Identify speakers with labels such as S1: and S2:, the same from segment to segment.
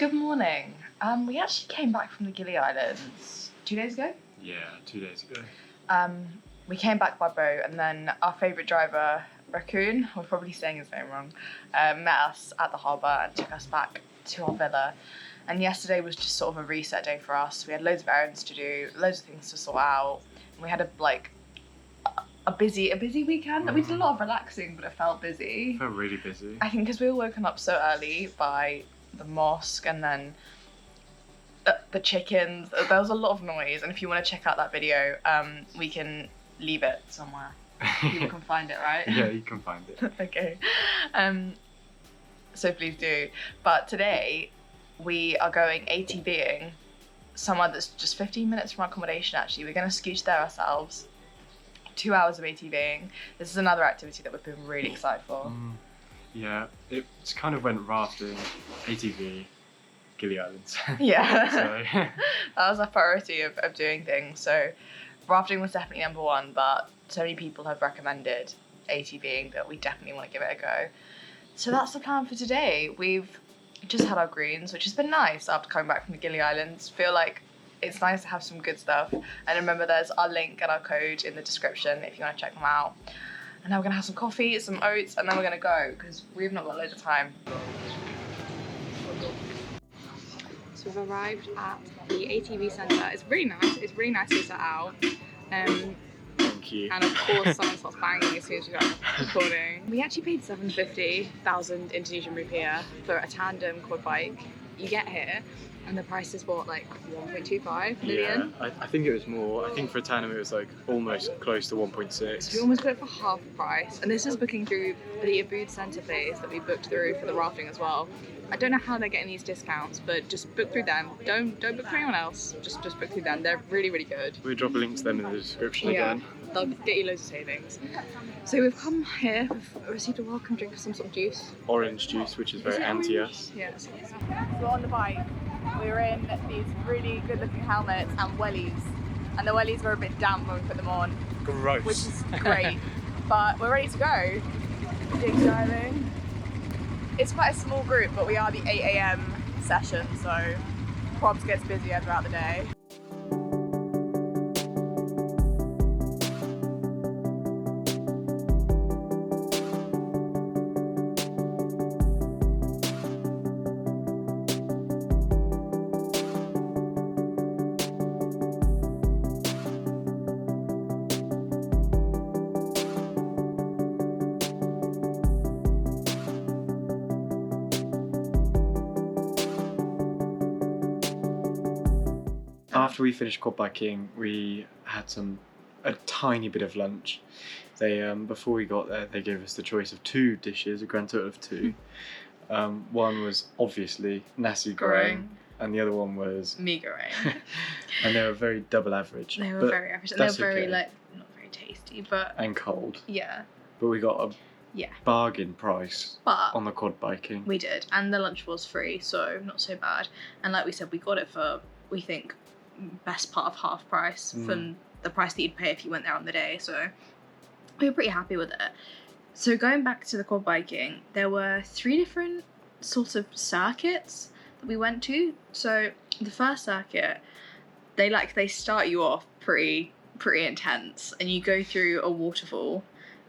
S1: Good morning. We actually came back from the Gili Islands 2 days ago.
S2: Yeah, 2 days ago.
S1: We came back by boat, and then our favourite driver, Raccoon, we're probably saying his name wrong, met us at the harbour and took us back to our villa. And yesterday was just sort of a reset day for us. We had loads of errands to do, loads of things to sort out. And we had a busy weekend. We did a lot of relaxing, but it felt busy.
S2: Felt really busy.
S1: I think because we were woken up so early by the mosque and then the chickens. There was a lot of noise, and if you want to check out that video, we can leave it somewhere. People can find it, right?
S2: Yeah, you can find it.
S1: Okay. So please do. But today we are going ATVing somewhere that's just 15 minutes from our accommodation. Actually, we're going to scooch there ourselves. 2 hours of ATVing. This is another activity that we've been really excited for.
S2: Yeah, it kind of went rafting, ATV, Gili Islands.
S1: Yeah.
S2: So
S1: that was our priority of doing things. So rafting was definitely number one, but so many people have recommended ATVing that we definitely want to give it a go. So that's the plan for today. We've just had our greens, which has been nice after coming back from the Gili Islands. Feel like it's nice to have some good stuff. And remember, there's our link and our code in the description if you want to check them out. And now we're going to have some coffee, some oats, and then we're going to go because we've not got loads of time. So we've arrived at the ATV Center. It's really nice. It's really nicely set out.
S2: thank you.
S1: And of course, someone starts banging as soon as we start recording. We actually paid 750,000 Indonesian rupiah for a tandem quad bike. You get here, and the price is what, like 1.25 million?
S2: Yeah, I think it was more. I think for a tandem it was like almost close to 1.6.
S1: So we almost got it for half the price. And this is booking through the ATV Center place that we booked through for the rafting as well. I don't know how they're getting these discounts, but just book through them. Don't book through anyone else. Just book through them. They're really, really good.
S2: We'll drop a link to them in the description again.
S1: They'll get you loads of savings. So we've come here, we've received a welcome drink of some sort of juice.
S2: Orange juice, which is very anti-us.
S1: Yes. We're on the bike. We're in these really good looking helmets and wellies. And the wellies were a bit damp when we put them on.
S2: Gross.
S1: Which is great. But we're ready to go. Jig driving. It's quite a small group, but we are the 8 AM session, so probs gets busier throughout the day.
S2: After we finished quad biking, we had a tiny bit of lunch. They before we got there, they gave us the choice of 2 dishes, a grand total of 2. One was obviously nasi goreng, and the other one was
S1: mee goreng.
S2: And they were very double average.
S1: They were very average, and they were very
S2: okay.
S1: not very tasty, but
S2: And cold.
S1: yeah.
S2: But we got a
S1: Yeah.
S2: bargain price
S1: But
S2: on the quad biking.
S1: we did, and the lunch was free, so not so bad. And like we said, we got it for, we think, best part of half price from the price that you'd pay if you went there on the day, so we were pretty happy with it. So going back to the quad biking, there were 3 different sorts of circuits that we went to. So the first circuit, they start you off pretty intense, and you go through a waterfall,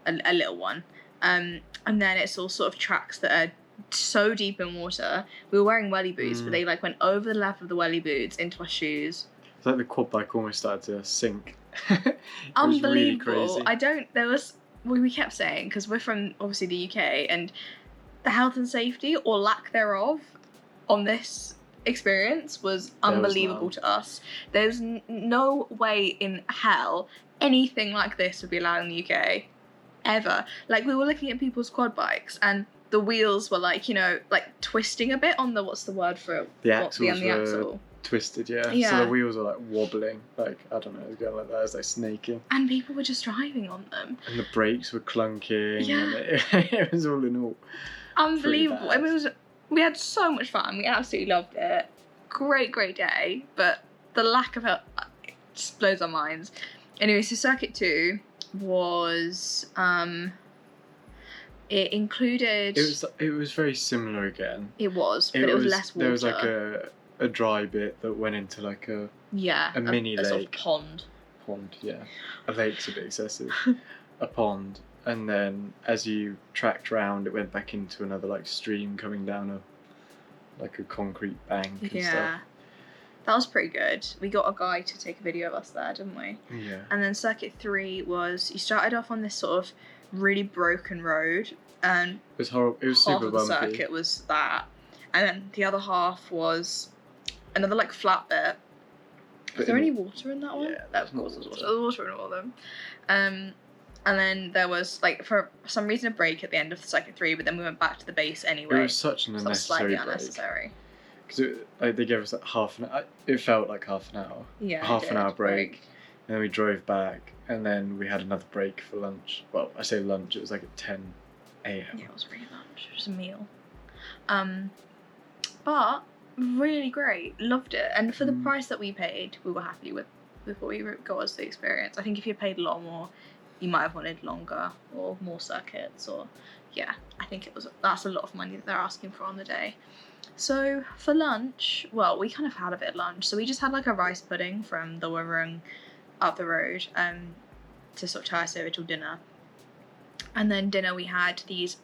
S1: a little one, and then it's all sort of tracks that are so deep in water. We were wearing welly boots, but they went over the lap of the welly boots into our shoes.
S2: It's like the quad bike almost started to sink. It was really
S1: Unbelievable.
S2: crazy.
S1: We kept saying, because we're from obviously the UK, and the health and safety or lack thereof on this experience was unbelievable to us. There's no way in hell anything like this would be allowed in the UK ever. Like, we were looking at people's quad bikes, and the wheels were like twisting a bit on the, what's the word for it?
S2: The axles
S1: the axle.
S2: Twisted, yeah.
S1: Yeah.
S2: So the wheels were like wobbling, like, I don't know, it was going like that, it was like snaking.
S1: And people were just driving on them.
S2: And the brakes were clunking.
S1: Yeah.
S2: And it was all in all.
S1: Unbelievable.
S2: Pretty
S1: I mean, we had so much fun. We absolutely loved it. Great day. But the lack of it just blows our minds. Anyway, so circuit 2 was It included...
S2: It was very similar again.
S1: It was, but it was less water.
S2: There was like a dry bit that went into like a mini lake.
S1: Sort of pond.
S2: Pond, yeah. A lake's a bit excessive. A pond. And then as you tracked round, it went back into another like stream coming down a concrete bank and stuff.
S1: That was pretty good. We got a guy to take a video of us there, didn't we?
S2: Yeah.
S1: And then circuit 3 was, you started off on this sort of really broken road, and
S2: it was horrible. It was super bumpy.
S1: Half of the circuit was that, and then the other half was another like flat bit. Was there any water in that one?
S2: Yeah,
S1: of course there was water. There was water in all of them. And then there was like for some reason a break at the end of circuit 3, but then we went back to the base anyway.
S2: It was such an unnecessary
S1: slightly unnecessary.
S2: Because they gave us like half an hour. It felt like half an hour.
S1: Yeah.
S2: Half an hour break. And then we drove back, and then we had another break for lunch. Well, I say lunch, it was like at 10 a.m.
S1: Yeah, it was really lunch. It was a meal. But really great. Loved it. And for the price that we paid, we were happy with what we got as the experience. I think if you paid a lot more, you might have wanted longer or more circuits, or I think that's a lot of money that they're asking for on the day. So for lunch, well, we kind of had a bit of lunch. So we just had like a rice pudding from the warung up the road to sort of tie us over till dinner. And then dinner we had these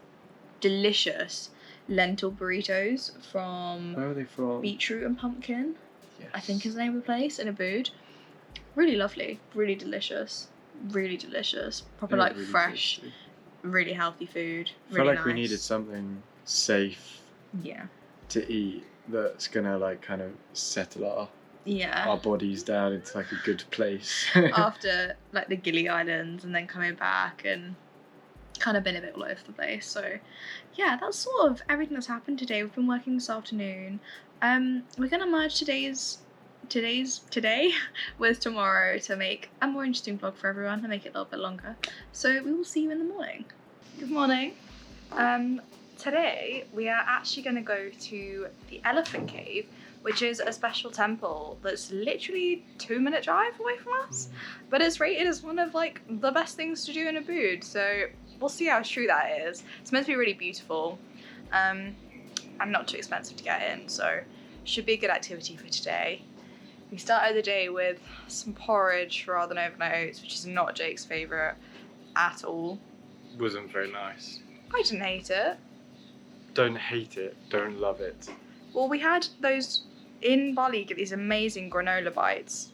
S1: delicious lentil burritos from...
S2: Where are they from?
S1: Beetroot and Pumpkin,
S2: yes.
S1: I think is the name of the place, in Ubud. Really lovely, really delicious. Proper like really fresh, tasty. Really healthy food.
S2: I felt like we needed something safe to eat that's gonna like kind of settle our bodies down into like a good place.
S1: After like the Gili Islands and then coming back and kind of been a bit all over the place. So that's sort of everything that's happened today. We've been working this afternoon. We're gonna merge today with tomorrow to make a more interesting vlog for everyone and make it a little bit longer. So we will see you in the morning. Good morning. Today we are actually going to go to the Elephant Cave, which is a special temple that's literally 2-minute drive away from us, but it's rated as one of like the best things to do in Ubud, so we'll see how true that is. It's meant to be really beautiful and not too expensive to get in, so should be a good activity for today. We started the day with some porridge rather than overnight oats, which is not Jake's favourite at all.
S2: Wasn't very nice.
S1: I didn't hate it.
S2: Don't hate it, don't love it.
S1: Well, we had those in Bali, get these amazing granola bites.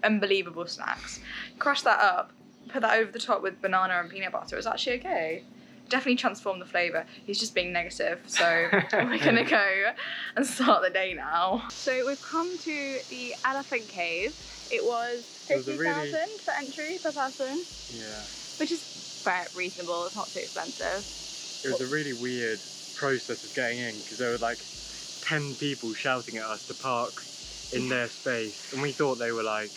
S1: Unbelievable snacks. Crush that up, put that over the top with banana and peanut butter. It was actually okay. Definitely transformed the flavour. He's just being negative, so we're gonna go and start the day now. So we've come to the Elephant Cave. It was 50,000 for entry per person.
S2: Yeah.
S1: Which is fair, reasonable. It's not too expensive.
S2: It was a really weird process of getting in because there were like 10 people shouting at us to park in their space, and we thought they were like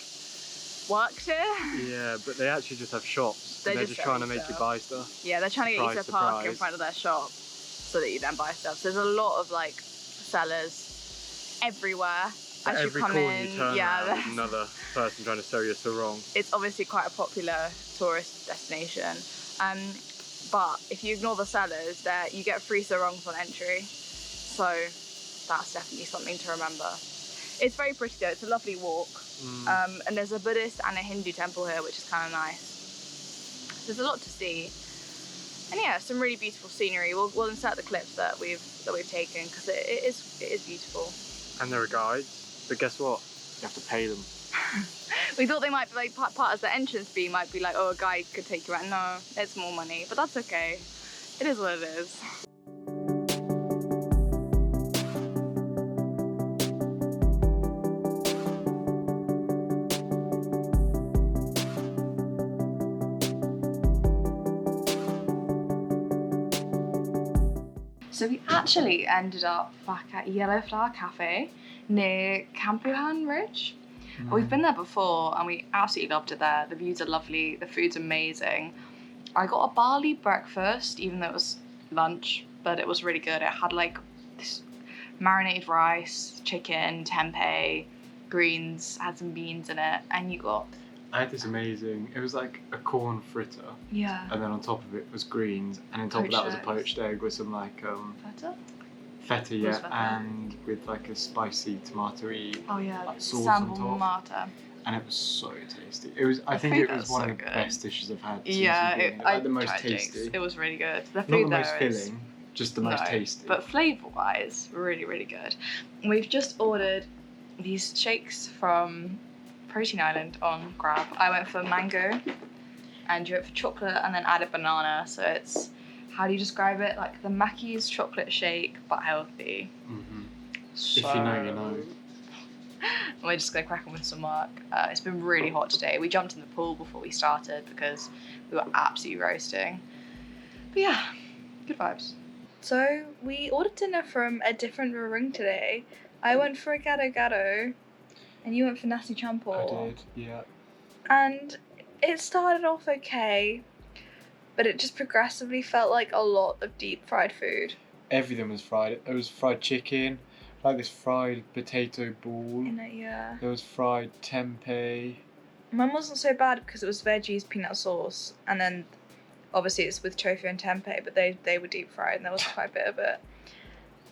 S1: worked here.
S2: Yeah, but they actually just have shops. They're just trying to make you buy stuff.
S1: Yeah, they're trying to get you to park in front of their shop so that you then buy stuff. So there's a lot of like sellers everywhere.
S2: At every corner you turn around, there's another person trying to sell you a sarong.
S1: It's obviously quite a popular tourist destination. But if you ignore the sellers, you get free sarongs on entry. So that's definitely something to remember. It's very pretty though, it's a lovely walk. And there's a Buddhist and a Hindu temple here, which is kind of nice. There's a lot to see. And yeah, some really beautiful scenery. We'll insert the clips that we've taken because it is beautiful.
S2: And there are guides, but guess what? You have to pay them.
S1: We thought they might be like part of the entrance fee might be like, oh, a guide could take you around. No, it's more money, but that's okay. It is what it is. So we actually ended up back at Yellow Flower Cafe near Kampuhan Ridge. We've been there before and we absolutely loved it there. The views are lovely, the food's amazing. I got a Bali breakfast, even though it was lunch, but it was really good. It had like this marinated rice, chicken, tempeh, greens, had some beans in it, and you got
S2: I had this amazing. It was like a corn fritter,
S1: Yeah.
S2: and then on top of it was greens, and on top of that was a poached egg with some like
S1: Feta?
S2: feta, yeah,
S1: Feta?
S2: and with like a spicy tomatoey like sauce on top.
S1: Sambal
S2: And it was so tasty. It was. I think it was one of the best dishes I've had. Since like the most tasty.
S1: It was really good. The
S2: Not
S1: food
S2: the
S1: there
S2: most filling, just the most tasty.
S1: But flavour-wise, really, really good. We've just ordered these shakes from Protein Island on Grab. I went for mango, and you went for chocolate, and then added banana. So it's, how do you describe it? Like the Mackey's chocolate shake, but healthy.
S2: Mm-hmm.
S1: So,
S2: if you know, you know.
S1: We're just going to crack on with some work. It's been really hot today. We jumped in the pool before we started because we were absolutely roasting. But yeah, good vibes. So we ordered dinner from a different restaurant today. I went for a gado gado, and you went for nasi campur.
S2: I did, yeah.
S1: And it started off okay, but it just progressively felt like a lot of deep fried food.
S2: Everything was fried. There was fried chicken, like this fried potato ball.
S1: In it, yeah.
S2: There was fried tempeh.
S1: Mine wasn't so bad because it was veggies, peanut sauce, and then obviously it's with tofu and tempeh, but they were deep fried and there was quite a bit of it.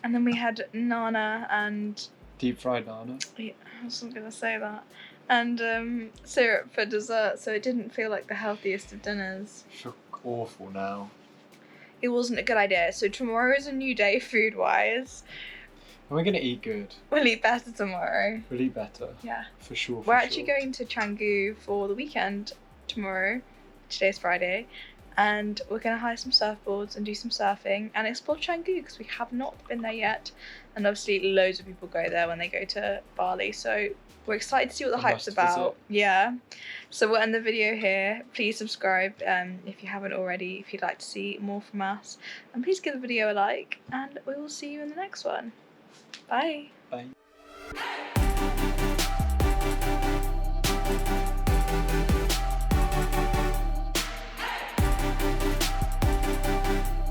S1: And then we had nana and...
S2: Deep fried nana?
S1: Yeah, I wasn't going to say that. And syrup for dessert, so it didn't feel like the healthiest of dinners.
S2: I feel awful now.
S1: It wasn't a good idea. So tomorrow is a new day food-wise.
S2: And we're going to eat good.
S1: We'll eat better tomorrow.
S2: We'll eat better.
S1: Yeah.
S2: For sure.
S1: We're actually going to Canggu for the weekend tomorrow. Today's Friday. And we're going to hire some surfboards and do some surfing and explore Canggu because we have not been there yet. And obviously loads of people go there when they go to Bali. So we're excited to see what the hype's about. Yeah. So we'll end the video here. Please subscribe if you haven't already, if you'd like to see more from us. And please give the video a like. And we will see you in the next one. Bye.
S2: Bye.